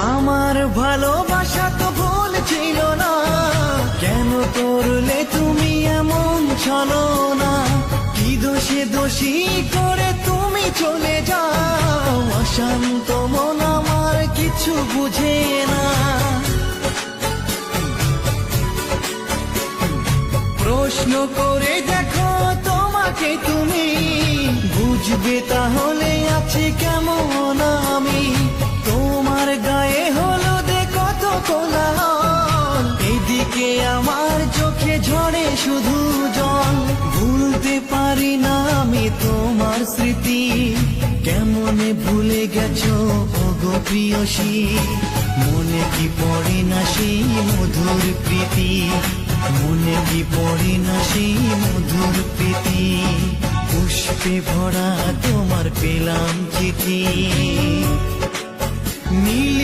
আমার ভালোবাসা তো ভুল ছিল না, কেন করলে তুমি এমন ছলো না? কি দোষে দোষী করে তুমি চলে যাও, অশান্ত মন আমার কিছু বুঝে না। প্রশ্ন করে দেখো তোমাকে তুমি, বুঝবে তাহলে আছি কেমন আমি। তোমার গায়ে হলুদে কত কোলাহল, এদিকে আমার চোখে ঝরে শুধু জল। ভুলতে পারি না আমি তোমার স্মৃতি, কেমনে ভুলে গেছো ওগো প্রিয়সী। মনে কি পড়ে না সেই মধুর প্রীতি, মনে কি পড়ে না সেই মধুর প্রীতি। পুষ্পে ভরা তোমার পেলাম চিঠি, নীল